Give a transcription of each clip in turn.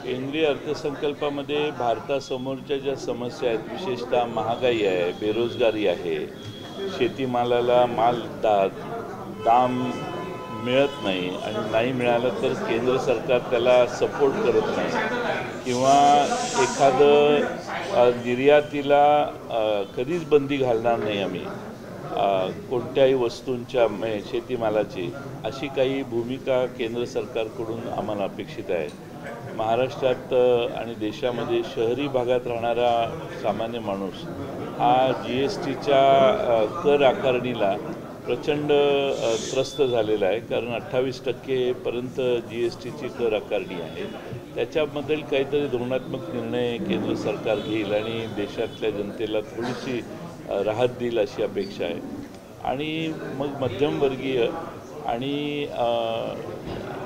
केंद्रीय अर्थसंकल्पामध्ये भारतासमोरच्या ज्या समस्या आहेत, विशेषतः महागाई आहे, बेरोजगारी आहे, शेतीमालाला दाम मिळत नाही आणि नाही मिळालं तर केंद्र सरकार त्याला सपोर्ट करत नाही किंवा एखादं निर्यातीला कधीच बंदी घालणार नाही आम्ही कोणत्याही वस्तूंच्या शेतीमालाची, अशी काही भूमिका केंद्र सरकारकडून आम्हाला अपेक्षित आहे. महाराष्ट्रात आणि देशामध्ये शहरी भागात राहणारा सामान्य माणूस हा GSTच्या कर आकारणीला प्रचंड त्रस्त झालेला आहे, कारण 28% GSTची कर आकारणी आहे. त्याच्याबद्दल काहीतरी धोरणात्मक निर्णय केंद्र सरकार घेईल आणि देशातल्या जनतेला थोडीशी राहत देईल अशी अपेक्षा आहे. आणि मग मध्यमवर्गीय आणि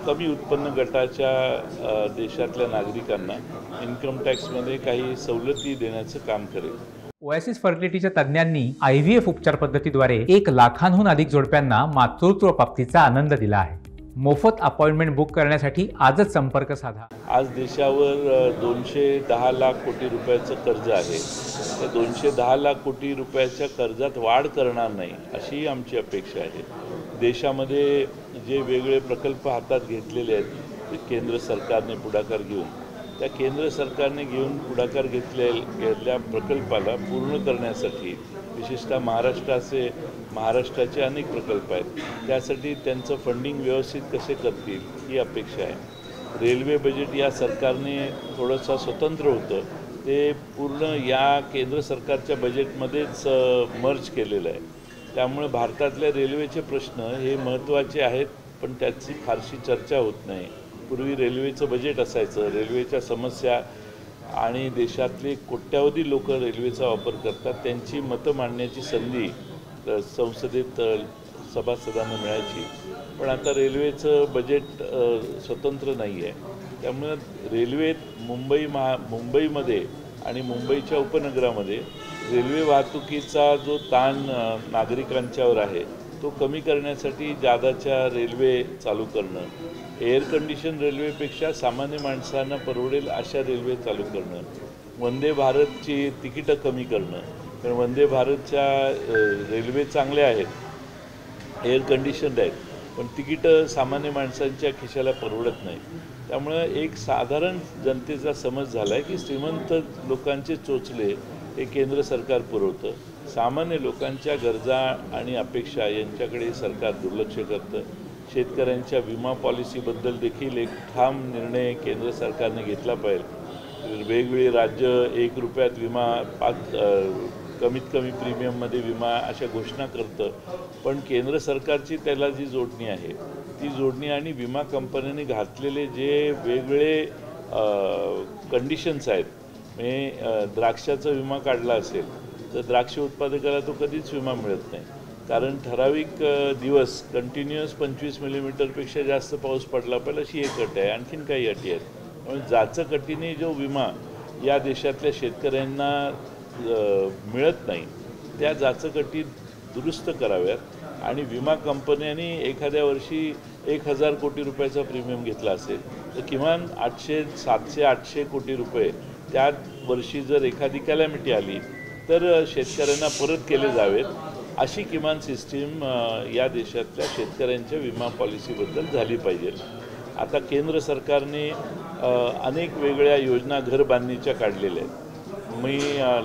कमी उत्पन्न गटाच्या देशातल्या नागरिकांना इन्कम टॅक्समध्ये काही सवलती देण्याचं काम करेल. ओएसिस फर्टिलिटीच्या तज्ज्ञांनी IVF उपचार पद्धतीद्वारे 1 लाखांहून अधिक जोडप्यांना मातृत्व प्राप्तीचा आनंद दिला आहे. मोफत अपॉइंटमेंट बुक करण्यासाठी आजच संपर्क साधा. आज देशावर 210 लाख कोटी रुपयाचं कर्ज आहे. त्या 210 लाख कोटी रुपयाच्या कर्जात वाढ करणार नाही अशी आमची अपेक्षा आहे. देशामध्ये जे वेगळे प्रकल्प हातात घेतलेले आहेत ते केंद्र सरकारने पुढाकार घेऊन त्या केंद्र सरकारने पुढाकार घेतलेल्या प्रकल्पाला पूर्ण करण्यासाठी, विशेषतः महाराष्ट्राचे अनेक प्रकल्प आहेत, त्यासाठी त्यांचं फंडिंग व्यवस्थित कसे करतील ही अपेक्षा आहे. रेल्वे बजेट या सरकारने थोडंसं स्वतंत्र होतं, ते पूर्ण या केंद्र सरकारच्या बजेटमध्येच मर्ज केलेलं आहे. त्यामुळे भारतातल्या रेल्वेचे प्रश्न हे महत्त्वाचे आहेत, पण त्याची फारशी चर्चा होत नाही. पूर्वी रेल्वेचं बजेट असायचं, रेल्वेच्या समस्या आणि देशातले कोट्यावधी लोक रेल्वेचा वापर करतात, त्यांची मतं मांडण्याची संधी संसदेत सभासदांना मिळायची. पण आता रेल्वेचं बजेट स्वतंत्र नाही आहे. त्यामुळे रेल्वेत मुंबईमध्ये आणि मुंबईच्या उपनगरामध्ये रेल्वे वाहतुकीचा जो ताण नागरिकांच्यावर आहे तो कमी करण्यासाठी जादाच्या रेल्वे चालू करणं, एअर कंडिशन रेल्वेपेक्षा सामान्य माणसांना परवडेल अशा रेल्वे चालू करणं, वंदे भारतची तिकीटं कमी करणं, कारण वंदे भारतच्या रेल्वे चांगल्या आहेत, एअर कंडिशन्ड आहेत, पण तिकीटं सामान्य माणसांच्या खिशाला परवडत नाही. त्यामुळे एक साधारण जनतेचा समज झाला आहे की श्रीमंत लोकांचे चोचले हे केंद्र सरकार पुरवतं, सामान्य लोकांच्या गरजा आणि अपेक्षा यांच्याकडे सरकार दुर्लक्ष करतं. शेतकऱ्यांच्या विमा पॉलिसीबद्दल देखील एक ठाम निर्णय केंद्र सरकारने घेतला पाहिजे. वेगवेगळी राज्य 1 रुपयात विमा, कमीत कमी प्रीमियममध्ये विमा अशा घोषणा करतं, पण केंद्र सरकारची त्याला जी जोडणी आहे ती जोडणी आणि विमा कंपन्यांनी घातलेले जे वेगवेगळे कंडिशन्स आहेत, म्हणजे द्राक्षाचा विमा काढला असेल तर द्राक्ष उत्पादकाला तो कधीच विमा मिळत नाही, कारण ठराविक दिवस कंटिन्युअस 25 मिलीमीटरपेक्षा जास्त पाऊस पडला पाहिजे अशी एक अट आहे. आणखीन काही अटी आहेत. म्हणून जाचकटीने जो विमा या देशातल्या शेतकऱ्यांना मिळत नाही त्या जाचकटी दुरुस्त कराव्यात आणि विमा कंपन्यांनी एखाद्या वर्षी 1000 कोटी रुपयाचा प्रीमियम घेतला असेल तर किमान 700-800 कोटी रुपये त्या वर्षी जर एखादी कॅलॅमिटी आली तर शेतकऱ्यांना परत केले जावेत, अशी किमान सिस्टीम या देशातल्या शेतकऱ्यांच्या विमा पॉलिसीबद्दल झाली पाहिजे. आता केंद्र सरकारने अनेक वेगळ्या योजना घरबांधणीच्या काढलेल्या आहेत. मी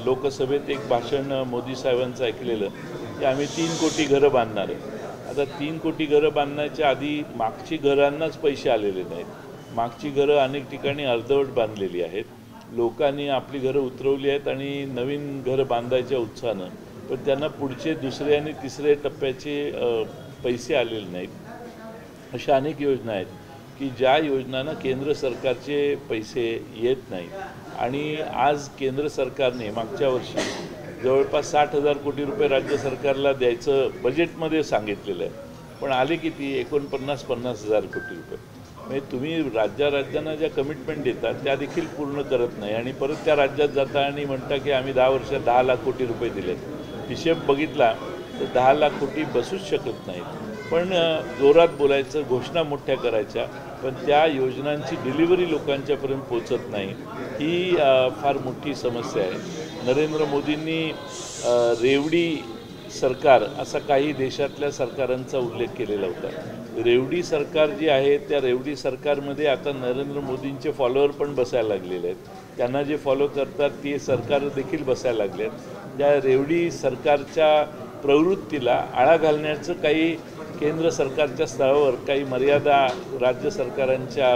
लोकसभेत एक भाषण मोदी साहेबांचं ऐकलेलं की आम्ही 3 कोटी घरं बांधणार आहे. आता 3 कोटी घरं बांधण्याच्या आधी मागची घरांनाच पैसे आलेले नाहीत. मागची घरं अनेक ठिकाणी अर्धवट बांधलेली आहेत. लोकांनी आपली घरं उतरवली आहेत आणि नवीन घरं बांधायच्या उत्साहानं, पण त्यांना पुढचे दुसरे आणि तिसरे टप्प्याचे पैसे आलेले नाहीत. अशा अनेक योजना आहेत की ज्या योजनांना केंद्र सरकारचे पैसे येत नाहीत आणि आज केंद्र सरकारने मागच्या वर्षी जवळपास 60,000 कोटी रुपये राज्य सरकारला द्यायचं बजेटमध्ये सांगितलेलं आहे, पण आले किती? 49,000 कोटी रुपये. म्हणजे तुम्ही राज्यांना ज्या कमिटमेंट देतात त्या देखील पूर्ण करत नाही आणि परत त्या राज्यात जाता आणि म्हणता की आम्ही 10 वर्षात 10 लाख कोटी रुपये दिलेत. हिशेब बघितला तर 10 लाख कोटी बसूच शकत नाहीत. पण जोरात बोलायचं, घोषणा मोठ्या करायच्या, पण त्या योजनांची डिलिव्हरी लोकांच्यापर्यंत पोचत नाही, ही फार मोठी समस्या आहे. नरेंद्र मोदींनी रेवडी सरकार असा काही देशातल्या सरकारांचा उल्लेख केलेला होता. रेवडी सरकार जी आहे त्या रेवडी सरकारमध्ये आता नरेंद्र मोदींचे फॉलोअर पण बसायला लागलेले आहेत. त्यांना जे फॉलो करतात ते सरकार देखील बसायला लागले आहेत. त्या रेवडी सरकारच्या प्रवृत्तीला आळा घालण्याचं काही केंद्र सरकारच्या स्तरावर काही मर्यादा राज्य सरकारांच्या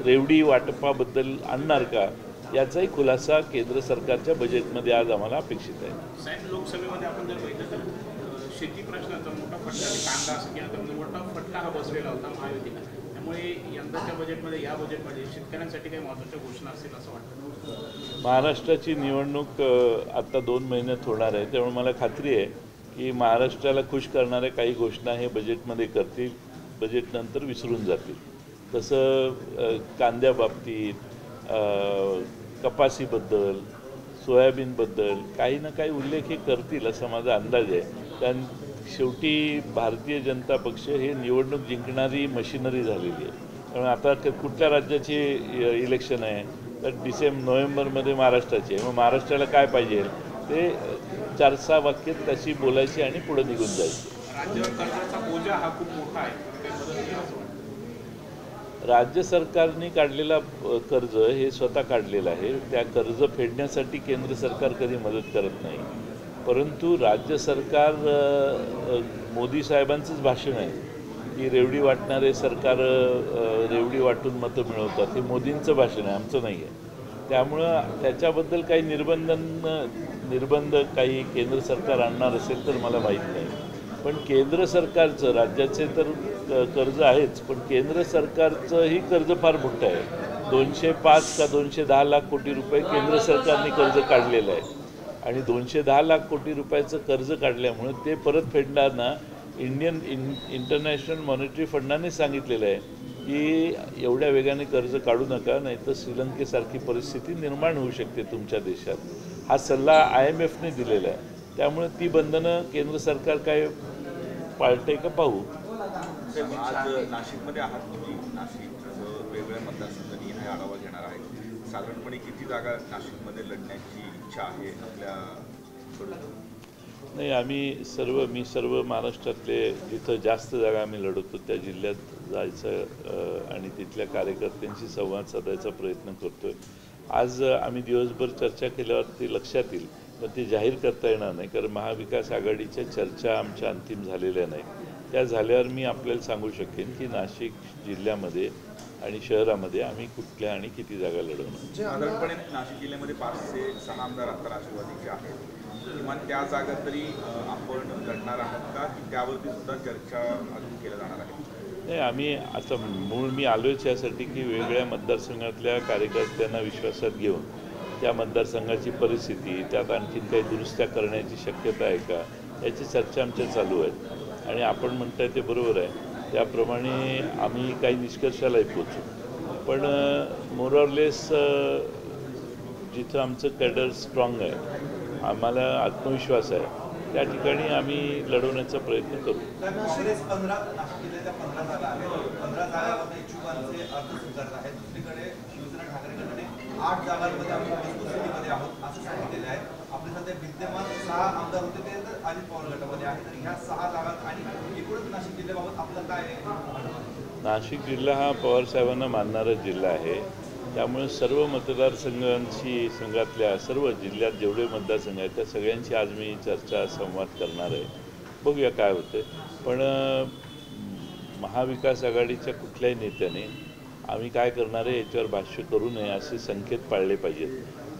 रेवडी वाटपाबद्दल आणणार का, याचाही खुलासा केंद्र सरकारच्या बजेटमध्ये आज आम्हाला अपेक्षित आहे. साहेब, लोकसभेमध्ये आपण जर बघितलं तर शेती प्रश्नाचा मोठा फटका, कांदा असं केला तर मोठा फटका हा बसलेला होता महायुतीला. त्यामुळे यंदाच्या बजेटमध्ये, या बजेटमध्ये शेतकऱ्यांसाठी काही महत्त्वाच्या घोषणा असतील असं वाटतं? महाराष्ट्राची निवडणूक आता 2 महिन्यात होणार आहे, त्यामुळे मला खात्री आहे की महाराष्ट्राला खुश करणाऱ्या काही घोषणा हे बजेटमध्ये करतील, बजेटनंतर विसरून जातील. तसं कांद्याबाबतीत, कपासीबद्दल, सोयाबीनबद्दल काही ना काही उल्लेख हे करतील असा माझा अंदाज आहे. कारण शेवटी भारतीय जनता पक्ष हे निवडणूक जिंकणारी मशिनरी झालेली आहे. कारण आता कुठल्या राज्याची इलेक्शन आहे तर नोव्हेंबरमध्ये महाराष्ट्राची आहे. मग महाराष्ट्राला काय पाहिजे ते 4-6 वाक्यात तशी बोलायची आणि पुढे निघून जायची. राज्यावर कर्जाचा बोजा हा खूप मोठा आहे, राज्य सरकारने काढलेला कर्ज हे स्वतः काढलेलं आहे. त्या कर्ज फेडण्यासाठी केंद्र सरकार कधी मदत करत नाही. परंतु राज्य सरकार, मोदी साहेबांचंच भाषण आहे की रेवडी वाटणारे सरकार रेवडी वाटून मतं मिळवतात, हे मोदींचं भाषण आहे, आमचं नाही आहे. त्यामुळं त्याच्याबद्दल काही निर्बंध काही केंद्र सरकार आणणार असेल तर मला माहीत नाही. पण केंद्र सरकारचं, राज्याचे तर कर्ज आहेच, पण केंद्र सरकारचंही कर्ज फार मोठं आहे. 205 का 210 लाख कोटी रुपये केंद्र सरकारने कर्ज काढलेलं आहे. आणि 210 लाख कोटी रुपयाचं कर्ज काढल्यामुळे ते परत फेडणाऱ्यांना इंटरनॅशनल मॉनिटरी फंडाने सांगितलेलं आहे की एवढ्या वेगाने कर्ज काढू नका, नाही तर श्रीलंकेसारखी परिस्थिती निर्माण होऊ शकते तुमच्या देशात. हा सल्ला IMFने दिलेला आहे. त्यामुळे ती बंधनं केंद्र सरकार काय पाळतंय का पाहू. आज नाशिकमध्ये आहात तुम्ही, नाशिक वेगवेगळ्या मतदारसंघांनी हा आढावा घेणार आहे. साधारणपणे किती जागा नाशिकमध्ये लढण्याची इच्छा आहे आपल्याकडून? नाही, मी सर्व महाराष्ट्रातले जिथं जास्त जागा आम्ही लढवतो त्या जिल्ह्यात जायचं आणि तिथल्या कार्यकर्त्यांशी संवाद साधायचा प्रयत्न करतोय. आज आम्ही दिवसभर चर्चा केल्यावरती लक्षात येईल, पण ते जाहीर करता येणार नाही कारण महाविकास आघाडीच्या चर्चा आमच्या अंतिम झालेल्या नाही. त्या झाल्यावर मी आपल्याला सांगू शकेन की नाशिक जिल्ह्यामध्ये आणि शहरामध्ये आम्ही कुठल्या आणि किती जागा लढवणार. साधारणपणे नाशिक जिल्ह्यामध्ये 5 ते 6 आमदार आता राष्ट्रवादीचे आहेत. किमान त्या जागा तरी आपण लढणार आहात का, की त्यावरती सुद्धा चर्चा अजून केल्या जाणार आहे? नाही, आम्ही आता मी आलोच यासाठी की वेगवेगळ्या मतदारसंघातल्या कार्यकर्त्यांना विश्वासात घेऊन त्या मतदारसंघाची परिस्थिती, त्यात आणखीन काही दुरुस्त्या करण्याची शक्यता आहे का, याची चर्चा आमच्या चालू आहेत. आणि आपण म्हणताय ते बरोबर आहे, त्याप्रमाणे आम्ही काही निष्कर्षालाही पोचू. पण मोरॉरलेस जिथं आमचं कॅडर स्ट्रॉंग आहे, आम्हाला आत्मविश्वास आहे, त्या ठिकाणी आम्ही लढवण्याचा प्रयत्न करू. काँग्रेस 15 नाशिक जिल्ह्याच्या 15 जागा आहेत. 15 जागांवर इच्छुकांचे अर्ज स्वीकारत आहेत. दुसरीकडे शिवसेना ठाकरे गटाने 8 जागांमध्ये आम्ही स्थितीमध्ये आहोत असं सांगितलेलं आहे. आपले सध्या विद्यमान 6 आमदार होते ते तर अजित पवार गटामध्ये आहेत. तर ह्या 6 जागा आणि एकूणच नाशिक जिल्ह्याबाबत आपलं काय? नाशिक जिल्हा हा पवारसाहेबांना मानणारा जिल्हा आहे. त्यामुळे सर्व संघातल्या सर्व जिल्ह्यात जेवढे मतदारसंघ आहेत त्या सगळ्यांची आज मी चर्चा संवाद करणार आहे. बघूया काय होतं. पण महाविकास आघाडीच्या कुठल्याही नेत्याने आम्ही काय करणार आहे याच्यावर भाष्य करू नये असे संकेत पाळले पाहिजेत.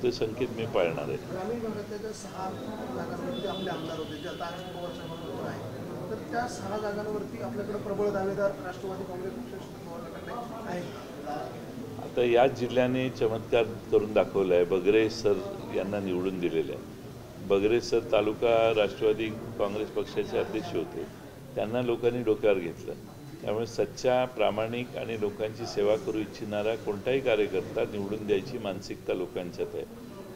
ते संकेत मी पाळणार आहे. ग्रामीण भागातल्या ज्या 6 जागांवरती आपले आमदार होते जे आता अजित पवार साहेबांबरोबर आहे, तर त्या 6 जागांवरती आपल्याकडे प्रबळ दावेदार राष्ट्रवादी काँग्रेस पक्ष शरद पवार गटाकडे आहेत. आता याच जिल्ह्याने चमत्कार करून दाखवला आहे. बगरे सर यांना निवडून दिलेले आहे. बगरे सर तालुका राष्ट्रवादी काँग्रेस पक्षाचे अध्यक्ष होते. त्यांना लोकांनी डोक्यावर घेतलं. त्यामुळे सच्चा, प्रामाणिक आणि लोकांची सेवा करू इच्छिणारा कोणताही कार्यकर्ता निवडून द्यायची मानसिकता लोकांच्यात आहे.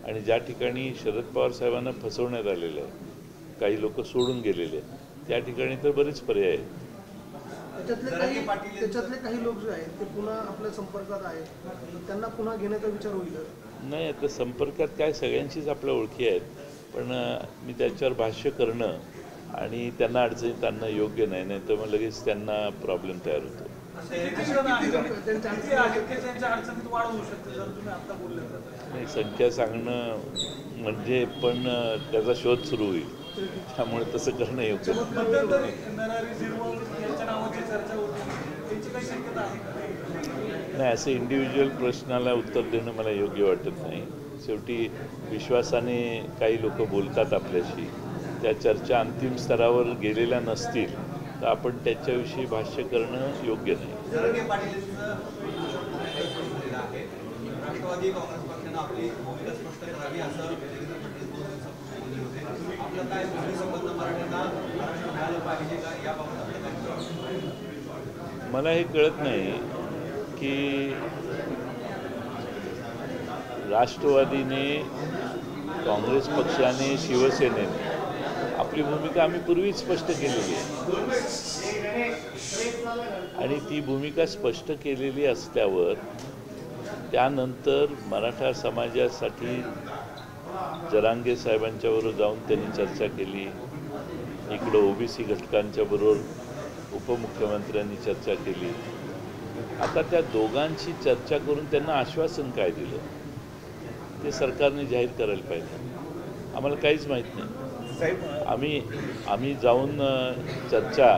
आणि ज्या ठिकाणी शरद पवार साहेबांना फसवण्यात आलेलं आहे, काही लोक सोडून गेलेले आहेत, त्या ठिकाणी तर बरेच पर्याय आहेत. त्याच्यातले काही लोक जे आहेत ते पुन्हा आपल्या संपर्कात आहेत, त्यांना पुन्हा घेण्याचा विचार होईल? नाही, आता संपर्कात काय सगळ्यांशीच आपल्या ओळखी आहेत, पण मी त्याच्यावर भाष्य करणं आणि त्यांना अडचणीत आणणं योग्य नाही, नाही तर मग लगेच त्यांना प्रॉब्लेम तयार होतो. नाही, संख्या सांगणं म्हणजे पण त्याचा शोध सुरू होईल, त्यामुळे तसं करणं योग्य नाही. असं इंडिव्हिज्युअल प्रश्नाला उत्तर देणं मला योग्य वाटत नाही. शेवटी विश्वासाने काही लोक बोलतात आपल्याशी, त्या चर्चा अंतिम स्तरावर गेलेल्या नसतील तर आपण त्याच्याविषयी भाष्य करणं योग्य नाही. राष्ट्रवादी काँग्रेस पक्षानं आपली भूमिका स्पष्ट करावी असं देवेंद्र फडणवीस आपलं काय संबंध मराठ्यांना आरक्षण मिळालं पाहिजे का याबाबत आपलं काय? मला हे कळत नाही की राष्ट्रवादीने, काँग्रेस पक्षाने, शिवसेनेने आपली भूमिका आम्ही पूर्वीच स्पष्ट केलेली आहे आणि ती भूमिका स्पष्ट केलेली असल्यावर त्यानंतर मराठा समाजासाठी जरांगे साहेबांच्याबरोबर जाऊन त्यांनी चर्चा केली, इकडं ओबीसी घटकांच्याबरोबर उपमुख्यमंत्र्यांनी चर्चा केली. आता त्या दोघांशी चर्चा करून त्यांना आश्वासन काय दिलं ते सरकारने जाहीर करायला पाहिजे. आम्हाला काहीच माहीत नाही. आम्ही जाऊन चर्चा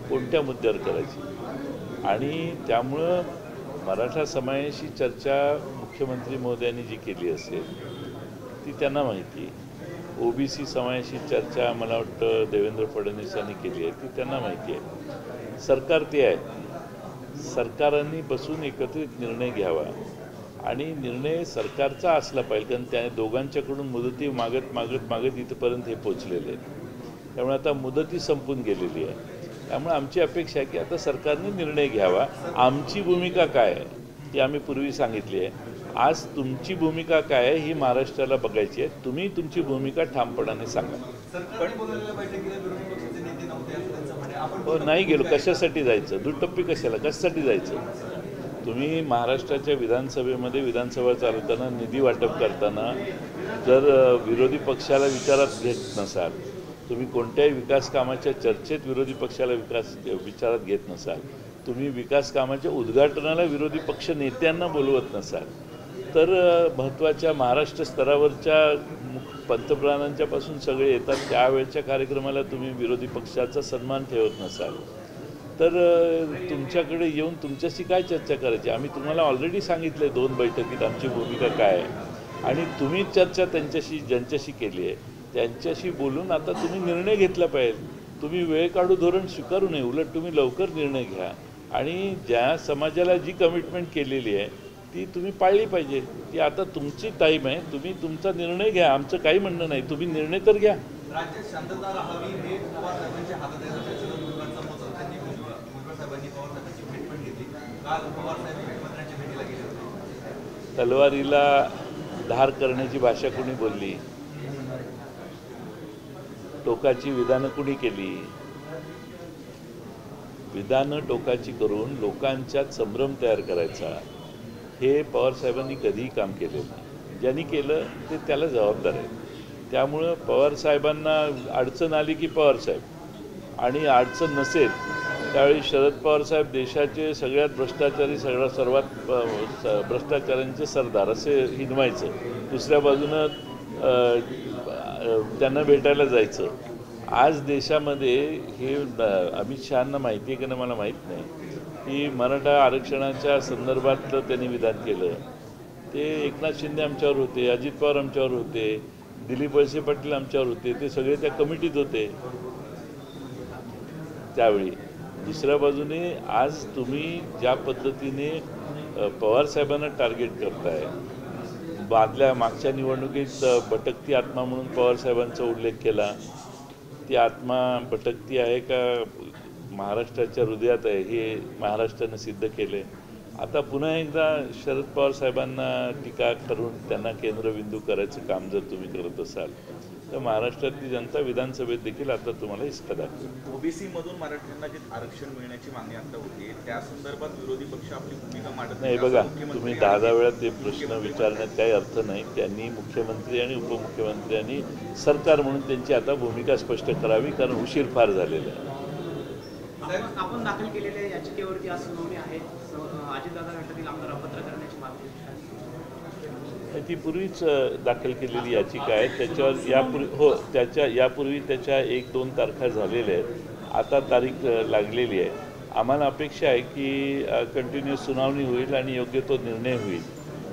कोणत्या मुद्द्यावर करायची आणि त्यामुळं मराठा समाजाशी चर्चा मुख्यमंत्री महोदयांनी जी केली असेल ती त्यांना माहिती. ओबीसी समाजाशी चर्चा मला वाटतं देवेंद्र फडणवीसांनी केली आहे, ती त्यांना माहिती आहे. सरकार ते आहे, सरकारांनी बसून एकत्रित निर्णय घ्यावा आणि निर्णय सरकारचा असला पाहिजे, कारण त्या दोघांच्याकडून मुदती मागत इथपर्यंत हे पोचलेले आहेत. त्यामुळे आता मुदती संपून गेलेली आहे. त्यामुळे आमची अपेक्षा आहे की आता सरकारने निर्णय घ्यावा. आमची भूमिका काय आहे ती आम्ही पूर्वी सांगितली आहे. आज तुमची भूमिका काय आहे ही महाराष्ट्राला बघायची आहे. तुम्ही तुमची भूमिका ठामपणाने सांगा. नाही गेलो, कशासाठी जायचं? दुटप्पी कशासाठी जायचं? तुम्ही महाराष्ट्राच्या विधानसभेमध्ये विधानसभा चालवताना, निधी वाटप करताना जर विरोधी पक्षाला विचारात घेत नसाल, तुम्ही कोणत्याही विकास कामाच्या चर्चेत विरोधी पक्षाला विचारात घेत नसाल, तुम्ही विकास कामाच्या उद्घाटनाला विरोधी पक्ष नेत्यांना बोलवत नसाल, तर महत्त्वाच्या महाराष्ट्र स्तरावरच्या पंतप्रधानांच्यापासून सगळे येतात त्यावेळच्या कार्यक्रमाला तुम्ही विरोधी पक्षाचा सन्मान ठेवत नसाल, तर तुमच्याकडे येऊन तुमच्याशी काय चर्चा करायची? आम्ही तुम्हाला ऑलरेडी सांगितलं आहे 2 बैठकीत आमची भूमिका काय आहे आणि तुम्ही चर्चा ज्यांच्याशी केली आहे त्यांच्याशी बोलून आता तुम्ही निर्णय घेतला पाहिजे. तुम्ही वेळ काढू धोरण स्वीकारू नये, उलट तुम्ही लवकर निर्णय घ्या आणि ज्या समाजाला जी कमिटमेंट केलेली आहे ती तुम्ही पाळली पाहिजे. ती आता तुमची टाईम आहे, तुम्ही तुमचा निर्णय घ्या. आमचं काही म्हणणं नाही, तुम्ही निर्णय तर घ्या. राज्यात शांतता राहावी हे पवार साहेबांच्या हातात आहे असं शरद पवारांचं मत होतं. त्यांनी भुजबळ साहेबांनी पवार साहेबांची भेट पण घेतली. काल पवार साहेब मुख्यमंत्र्यांच्या भेटीला गेले होते. तलवारीला धार करण्याची भाषा कुणी बोलली? टोकाची विधानं कुणी केली? विधानं टोकाची करून लोकांच्यात संभ्रम तयार करायचा हे पवारसाहेबांनी कधीही काम केलेलं नाही. ज्यांनी केलं ते त्याला जबाबदार आहे. त्यामुळं पवारसाहेबांना अडचण आली की पवारसाहेब, आणि अडचण नसेल त्यावेळी शरद पवारसाहेब देशाचे सगळ्यात भ्रष्टाचारी, सर्वात भ्रष्टाचाऱ्यांचे सरदार असे हिनवायचं. दुसऱ्या बाजूनं त्यांना भेटायला जायचं. आज देशामध्ये हे अमित शहांना माहिती आहे की नाही मला माहीत नाही की मराठा आरक्षणाच्या संदर्भातलं त्यांनी विधान केलं ते एकनाथ शिंदे आमच्यावर होते, अजित पवार आमच्यावर होते, दिलीप वळसे पाटील आमच्यावर होते, ते सगळे त्या कमिटीत होते त्यावेळी. दुसऱ्या बाजूने आज तुम्ही ज्या पद्धतीने पवारसाहेबांना टार्गेट करताय, मागच्या निवडणुकीत भटकती आत्मा म्हणून पवारसाहेबांचा उल्लेख केला. ती आत्मा भटकती आहे का महाराष्ट्राच्या हृदयात आहे हे महाराष्ट्रानं सिद्ध केले. आता पुन्हा एकदा शरद पवार साहेबांना टीका करून त्यांना केंद्रबिंदू करायचं काम जर तुम्ही करत असाल तर महाराष्ट्रातली जनता विधानसभेत देखील आता तुम्हाला इसका दाखवेल. ओबीसी मधून मराठ्यांना जे आरक्षण मिळण्याची मागणी आता होती त्या संदर्भात विरोधी पक्ष आपली भूमिका मांडत नाही असं बघा, मुख्यमंत्री तुम्ही आणि 10 वेळा ते प्रश्न विचारण्यात काही अर्थ नाही. त्यांनी मुख्यमंत्री आणि उपमुख्यमंत्र्यांनी सरकार म्हणून त्यांची आता भूमिका स्पष्ट करावी, कारण उशीर फार झालेला आहे. आपण दाखल केलेल्या याचिकेवरती आज सुनावणी आहे. अजितदादा गटातील आमदार अपात्र करण्याची मागणी ती पूर्वीच दाखल केलेली याचिका आहे. त्याच्यावर यापूर्वी त्याच्या 1-2 तारखा झालेल्या आहेत. आता तारीख लागलेली आहे. आम्हाला अपेक्षा आहे की कंटिन्युअस सुनावणी होईल आणि योग्य तो निर्णय होईल,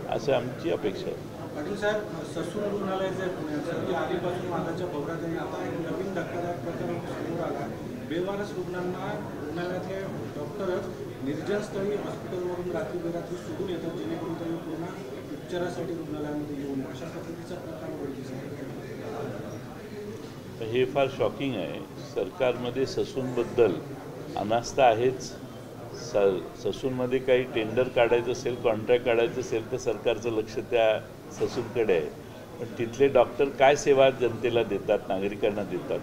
असं आमची अपेक्षा आहे. पाटील साहेब, ससून रुग्णालय जे पुण्याचं ते आधीपासून मागाच्या भोवऱ्यात आणि आता एक नवीन धक्कादायक प्रकार समोर आला. बेवारस रुग्णांना रुग्णालयातले डॉक्टरच निर्जनस्थळी हॉस्पिटलवरून रात्री बेरात्री सोडून येतात, जेणेकरून त्यांनी पूर्ण उपचारासाठी रुग्णालयामध्ये येऊन अशा पद्धतीचा प्रकार घडला. हे फार शॉकिंग आहे. सरकारमध्ये ससूनबद्दल अनास्था आहेच. ससूनमध्ये काही टेंडर काढायचं असेल, कॉन्ट्रॅक्ट काढायचं असेल तर सरकारचं लक्ष त्या ससूनकडे आहे. पण तिथले डॉक्टर काय सेवा जनतेला देतात, नागरिकांना देतात,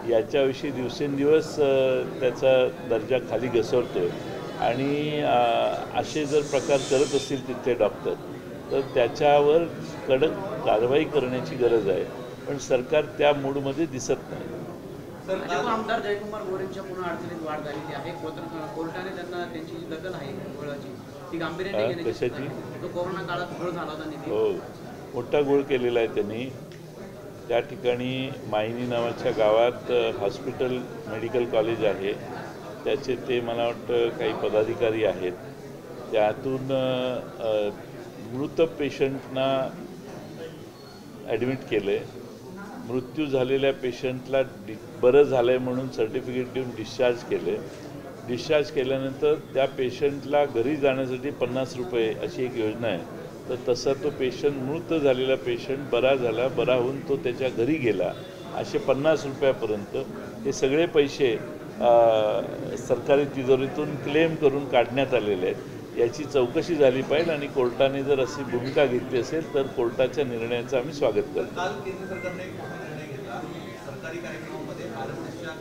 याच्याविषयी दिवसेंदिवस त्याचा दर्जा खाली घसरतोय. आणि असे जर प्रकार करत असतील तिथले डॉक्टर तर त्याच्यावर कडक कारवाई करण्याची गरज आहे. पण सरकार त्या मूडमध्ये दिसत नाही. आमदार जयकुमार गोरेंच्या पुन्हा अडचणीत वाढ झालेली आहे. कोर्टाने त्यांना त्यांची जी दखल आहे गोळाची ती गांभीर्याने घेण्याची. तो कोरोना काळात घोळ झाला होता निधी. हो, मोठा घोळ केलेला आहे त्यांनी. त्या ठिकाणी मायनी नावाच्या गावात हॉस्पिटल मेडिकल कॉलेज आहे. त्याचे ते मला वाटतं काही पदाधिकारी आहेत. त्यातून मृत पेशंटना ॲडमिट केले. मृत्यू झालेल्या पेशंटला बरं झालं आहे म्हणून सर्टिफिकेट देऊन डिस्चार्ज केले. डिस्चार्ज केल्यानंतर त्या पेशंटला घरी जाण्यासाठी 50 रुपये अशी एक योजना आहे. तर तसा तो पेशंट, मृत झालेला पेशंट बरा झाला, बरा होऊन तो त्याच्या घरी गेला, असे 50 रुपयापर्यंत हे सगळे पैसे सरकारी तिजोरीतून क्लेम करून काढण्यात आलेले आहेत. याची चौकशी झाली पाहिजे आणि कोर्टाने जर अशी भूमिका घेतली असेल तर कोर्टाच्या निर्णयाचं आम्ही स्वागत करतो. काल केंद्र सरकारने एक निर्णय घेतला. सरकारी कार्यक्रमामध्ये आरएसएसच्या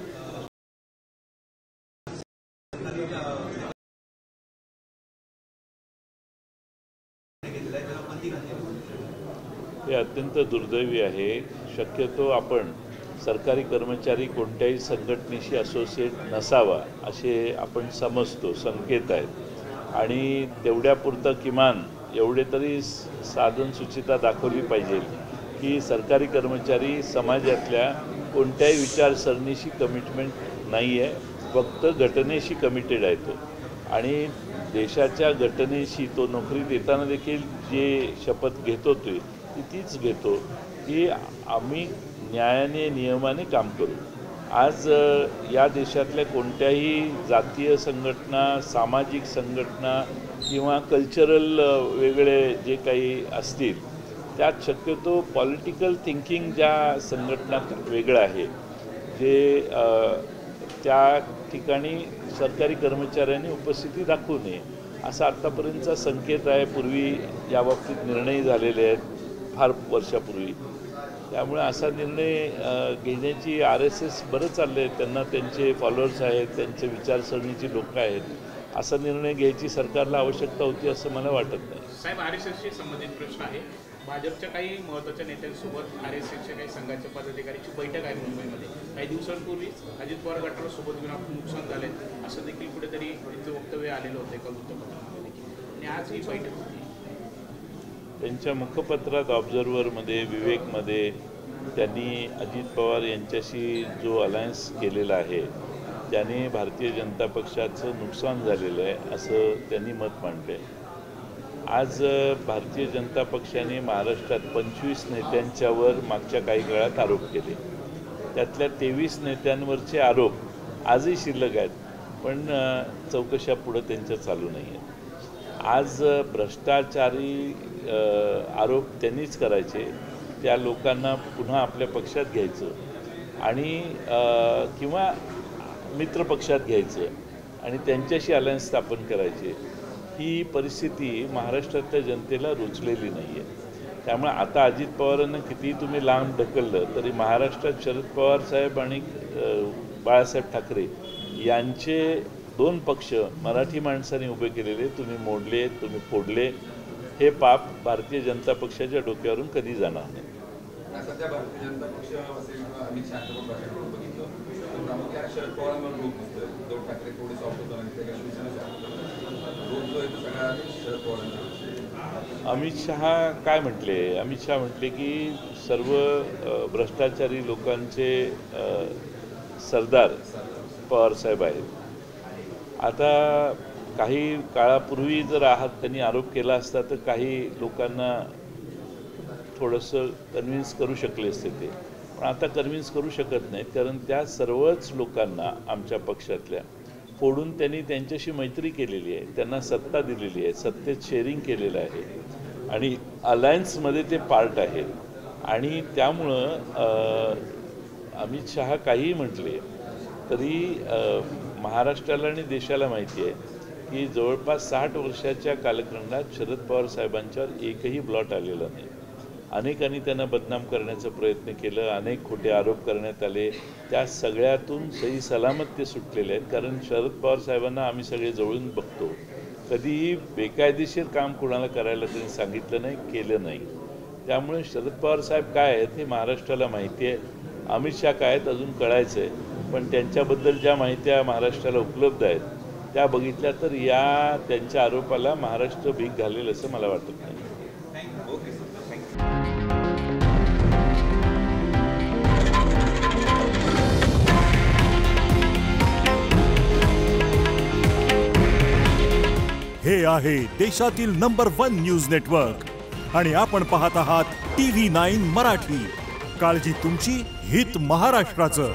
हे अत्यंत दुर्दैवी आहे. शक्यतो आपण सरकारी कर्मचारी कोणत्याही संघटनेशी असोसिएट नसावा असे आपण समजतो, संकेत आहेत. आणि तेवढ्यापुरतं किमान एवढे तरी साधनसूचिता दाखवली पाहिजे की सरकारी कर्मचारी समाजातल्या कोणत्याही विचारसरणीशी कमिटमेंट नाही आहे, फक्त घटनेशी कमिटेड आहे तो. आणि देशाच्या घटनेशी तो नोकरीत येताना देखील जे शपथ घेतो ती तीच घेतो की आम्ही न्यायाने नियमाने काम करू. आज या देशातल्या कोणत्याही जातीय संघटना, सामाजिक संघटना किंवा कल्चरल वेगळे जे काही असतील त्यात शक्यतो पॉलिटिकल थिंकिंग ज्या संघटनात वेगळं आहे, जे त्या ठिकाणी सरकारी कर्मचाऱ्यांनी उपस्थिती दाखवू नये असा आत्तापर्यंतचा संकेत आहे. पूर्वी याबाबतीत निर्णय झालेले आहेत फार वर्षापूर्वी. त्यामुळे असा निर्णय घेण्याची RSS बरं चाललं आहे. त्यांना त्यांचे फॉलोअर्स आहेत, त्यांचे विचारसरणीची लोक आहेत. असा निर्णय घ्यायची सरकारला आवश्यकता होती असं मला वाटत नाही. साहेब, RSSशी संबंधित प्रश्न आहे. भाजपच्या काही महत्त्वाच्या नेत्यांसोबत RSSच्या काही संघाच्या पदाधिकाऱ्यांची बैठक आहे मुंबईमध्ये. काही दिवसांपूर्वीच अजित पवार गटाला सोबत घेऊन आपण नुकसान झाले असं देखील कुठेतरी त्यांचं वक्तव्य आलेलं होतं एका वृत्तपत्रामध्ये देखील. आणि आज ही बैठक होती. त्यांच्या मुखपत्रात ऑब्झर्व्हरमध्ये, विवेकमध्ये त्यांनी अजित पवार यांच्याशी जो अलायन्स केलेला आहे त्याने भारतीय जनता पक्षाचं नुकसान झालेलं आहे असं त्यांनी मत मांडलं आहे. आज भारतीय जनता पक्षाने महाराष्ट्रात 25 नेत्यांच्यावर मागच्या काही काळात आरोप केले. त्यातल्या 23 नेत्यांवरचे आरोप आजही शिल्लक आहेत, पण चौकशा पुढं त्यांच्या चालू नाही आहेत. आज भ्रष्टाचारी आरोप त्यांनीच करायचे, त्या लोकांना पुन्हा आपल्या पक्षात घ्यायचं आणि किंवा मित्रपक्षात घ्यायचं आणि त्यांच्याशी अलायन्स स्थापन करायचे. ही परिस्थिती महाराष्ट्रातल्या जनतेला रुचलेली नाही आहे. त्यामुळे आता अजित पवारांना कितीही तुम्ही लांब ढकललं तरी महाराष्ट्रात शरद पवार साहेब आणि बाळासाहेब ठाकरे यांचे 2 पक्ष मराठी माणसांनी उभे केलेले तुम्ही मोडले, तुम्ही फोडले, हे पाप भारतीय जनता पक्षाच्या डोक्यावरून कधी जाणार नाही. सध्या भारतीय जनता पक्ष असेल किंवा अमित शहाच्या भाषणाकडून बघितलं तर प्रामुख्याने शरद पवारांवर रोग दिसतोय. उद्धव ठाकरे थोडे सॉफ्ट होतो आणि त्या शिवसेनेचा रोग जो आहे तो सगळा शरद पवारांचा. अमित शहा काय म्हटले? अमित शहा म्हटले की सर्व भ्रष्टाचारी लोकांचे सरदार पवारसाहेब आहेत. आता काही काळापूर्वी जर त्यांनी आरोप केला असता तर काही लोकांना थोडंसं कन्व्हिन्स करू शकले असते ते, पण आता कन्व्हिन्स करू शकत नाहीत, कारण त्या सर्वच लोकांना आमच्या पक्षातल्या फोडून त्यांनी त्यांच्याशी मैत्री केलेली आहे, त्यांना सत्ता दिलेली आहे, सत्तेत शेअरिंग केलेलं आहे आणि अलायन्समध्ये ते पार्ट आहेत. आणि त्यामुळं अमित शहा काहीही म्हटले तरी महाराष्ट्राला आणि देशाला माहिती आहे की जवळपास 60 वर्षाच्या कालखंडात शरद पवार साहेबांच्यावर एकही ब्लॉट आलेला नाही. अनेकांनी त्यांना बदनाम करण्याचा प्रयत्न केलं, अनेक खोटे आरोप करण्यात आले, त्या सगळ्यातून सही सलामत ते सुटलेले आहेत. कारण शरद पवार साहेबांना आम्ही सगळे जवळून बघतो, कधीही बेकायदेशीर काम कोणाला करायला त्यांनी सांगितलं नाही, केलं नाही. त्यामुळे शरद पवार साहेब काय आहेत हे महाराष्ट्राला माहिती आहे. अमित शहा काय आहेत अजून कळायचं आहे, पण त्यांच्याबद्दल ज्या माहित्या महाराष्ट्राला उपलब्ध आहेत त्या बघितल्या तर या त्यांच्या आरोपाला महाराष्ट्र भीक घालेल असं मला वाटत नाही. हे आहे देशातील नंबर 1 न्यूज नेटवर्क आणि आपण पाहत आहात TV9 मराठी. काळजी तुमची, हित महाराष्ट्राचं.